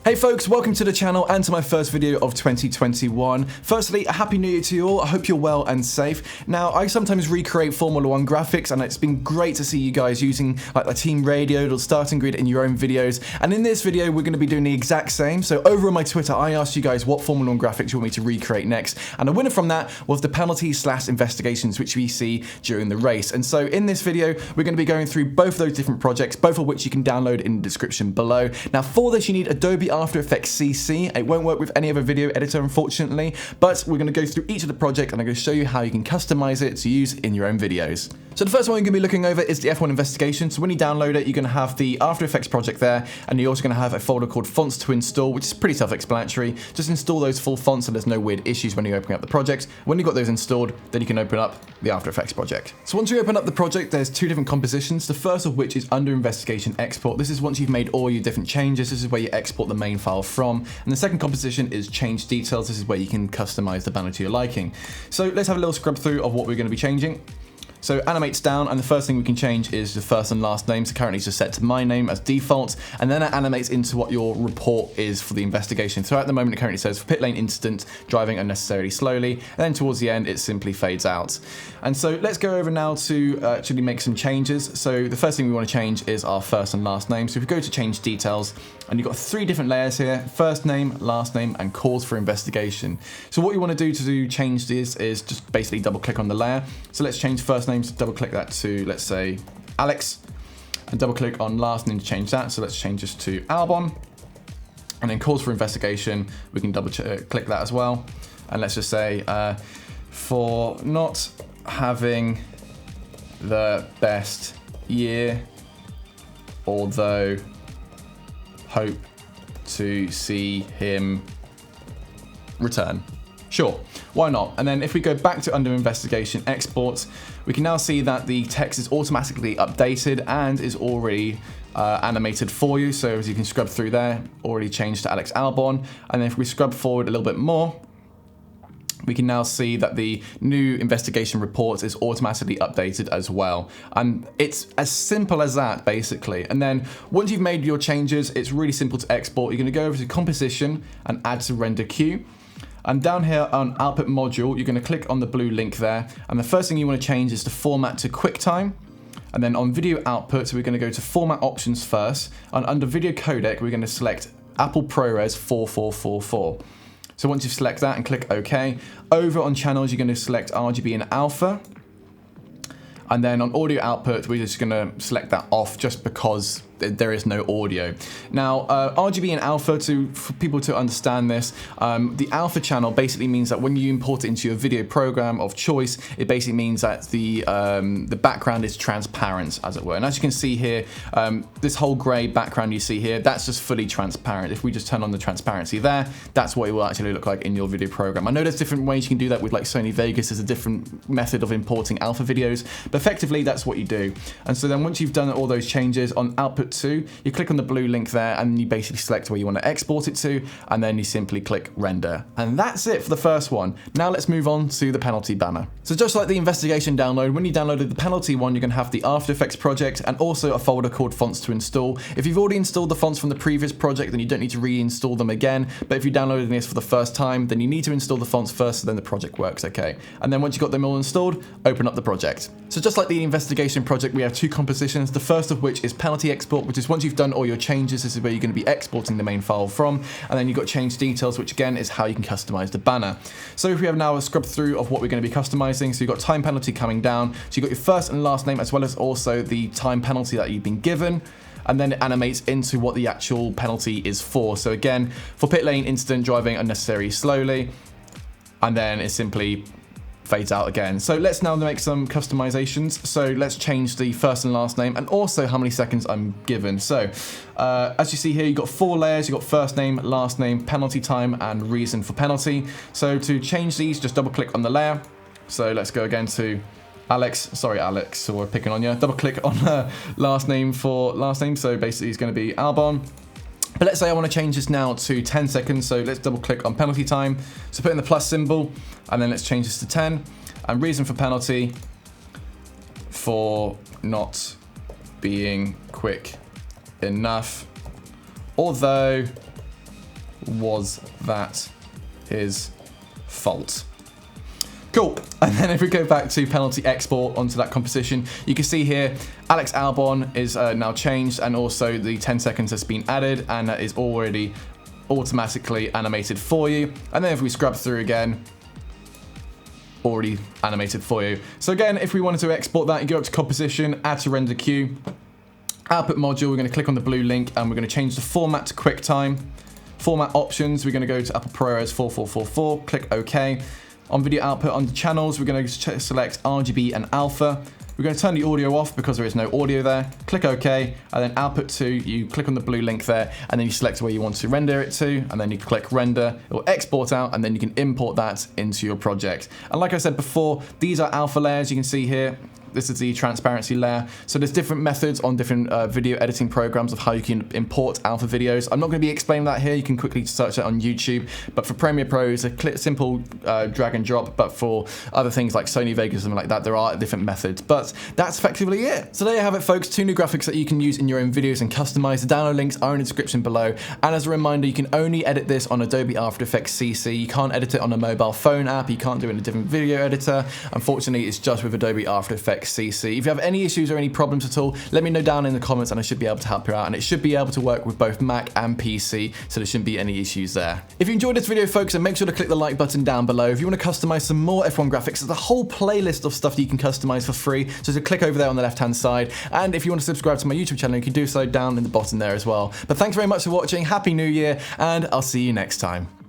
Hey folks, welcome to the channel and to my first video of 2021. Firstly, a happy new year to you all. I hope you're well and safe. Now, I sometimes recreate Formula 1 graphics and it's been great to see you guys using like the team radio or starting grid in your own videos. And in this video, we're going to be doing the exact same. So over on my Twitter, I asked you guys what Formula 1 graphics you want me to recreate next. And the winner from that was the penalty/investigations which we see during the race. And so in this video, we're going to be going through both those different projects, both of which you can download in the description below. Now for this, you need Adobe After Effects CC. It won't work with any other video editor, unfortunately, but we're going to go through each of the project and I'm going to show you how you can customize it to use in your own videos. So the first one you're going to be looking over is the F1 Investigation. So when you download it, you're going to have the After Effects project there, and you're also going to have a folder called Fonts to Install, which is pretty self-explanatory. Just install those full fonts so there's no weird issues when you're opening up the project. When you've got those installed, then you can open up the After Effects project. So once you open up the project, there's two different compositions. The first of which is under Investigation Export. This is once you've made all your different changes. This is where you export the main file from. And the second composition is Change Details. This is where you can customize the banner to your liking. So let's have a little scrub through of what we're going to be changing. So animates down, and the first thing we can change is the first and last name. So currently it's just set to my name as default, and then it animates into what your report is for the investigation. So at the moment it currently says for pit lane incident, driving unnecessarily slowly, and then towards the end it simply fades out. And so let's go over now to actually make some changes. So the first thing we want to change is our first and last name. So if we go to change details, and you've got three different layers here: first name, last name, and cause for investigation. So what you want to do to change this is just basically double click on the layer. So let's change first name, so double click that to, let's say, Alex, and double click on last name to change that. So let's change this to Albon, and then cause for investigation, we can double click that as well. And let's just say, for not having the best year, although hope to see him return. Sure, why not? And then if we go back to under Investigation Exports, we can now see that the text is automatically updated and is already animated for you. So as you can scrub through there, already changed to Alex Albon. And then if we scrub forward a little bit more, we can now see that the new investigation report is automatically updated as well. And it's as simple as that, basically. And then once you've made your changes, it's really simple to export. You're going to go over to Composition and Add to Render Queue. And down here on Output Module, you're going to click on the blue link there. And the first thing you want to change is the format to QuickTime. And then on Video Output, we're going to go to Format Options first. And under Video Codec, we're going to select Apple ProRes 4444. So once you select that and click OK, over on channels, you're going to select RGB and alpha. And then on audio output, we're just going to select that off just because there is no audio. Now, RGB and alpha, for people to understand this, the alpha channel basically means that when you import it into your video program of choice, it basically means that the background is transparent, as it were. And as you can see here, this whole gray background you see here, that's just fully transparent. If we just turn on the transparency there, that's what it will actually look like in your video program. I know there's different ways you can do that with like Sony Vegas. There's a different method of importing alpha videos, but effectively that's what you do. And so then once you've done all those changes on output 2, you click on the blue link there and you basically select where you want to export it to, and then you simply click render. And that's it for the first one. Now let's move on to the penalty banner. So just like the investigation download, when you downloaded the penalty one, you're going to have the After Effects project and also a folder called Fonts to Install. If you've already installed the fonts from the previous project, then you don't need to reinstall them again. But if you're downloading this for the first time, then you need to install the fonts first, so then the project works okay. And then once you've got them all installed, open up the project. So just like the investigation project, we have two compositions. The first of which is penalty export, which is once you've done all your changes, this is where you're going to be exporting the main file from. And then you've got change details, which again is how you can customize the banner. So if we have now a scrub through of what we're going to be customizing, so you've got time penalty coming down. So you've got your first and last name, as well as also the time penalty that you've been given. And then it animates into what the actual penalty is for. So again, for pit lane incident, driving unnecessarily slowly. And then it simply fades out again. So let's now make some customizations. So let's change the first and last name and also how many seconds I'm given. So as you see here, you've got 4 layers. You've got first name, last name, penalty time, and reason for penalty. So to change these, just double click on the layer. So let's go again to Alex, sorry Alex, so we're picking on you. Double click on last name for last name. So basically it's going to be Albon. But let's say I want to change this now to 10 seconds. So let's double click on penalty time. So put in the plus symbol and then let's change this to 10. And reason for penalty, for not being quick enough, although was that his fault? Cool. And then if we go back to penalty export onto that composition, you can see here Alex Albon is now changed, and also the 10 seconds has been added, and that is already automatically animated for you. And then if we scrub through again, already animated for you. So again, if we wanted to export that, you go up to composition, add to render queue, output module, we're going to click on the blue link, and we're going to change the format to QuickTime. Format options, we're going to go to Apple ProRes 4444, click OK. On video output under channels, we're going to select RGB and alpha. We're going to turn the audio off because there is no audio there. Click OK, and then output to, you click on the blue link there, and then you select where you want to render it to, and then you click render. It will export out, and then you can import that into your project. And like I said before, these are alpha layers you can see here. This is the transparency layer. So there's different methods on different video editing programs of how you can import alpha videos. I'm not going to be explaining that here. You can quickly search it on YouTube. But for Premiere Pro, it's a simple drag and drop. But for other things like Sony Vegas and something like that, there are different methods. But that's effectively it. So there you have it, folks. 2 new graphics that you can use in your own videos and customize. The download links are in the description below. And as a reminder, you can only edit this on Adobe After Effects CC. You can't edit it on a mobile phone app. You can't do it in a different video editor. Unfortunately, it's just with Adobe After Effects CC. If you have any issues or any problems at all, let me know down in the comments, and I should be able to help you out. And it should be able to work with both Mac and PC, so there shouldn't be any issues there. If you enjoyed this video, folks, then make sure to click the like button down below. If you want to customize some more F1 graphics, there's a whole playlist of stuff that you can customize for free, so just click over there on the left-hand side. And if you want to subscribe to my YouTube channel, you can do so down in the bottom there as well. But thanks very much for watching. Happy New Year, and I'll see you next time.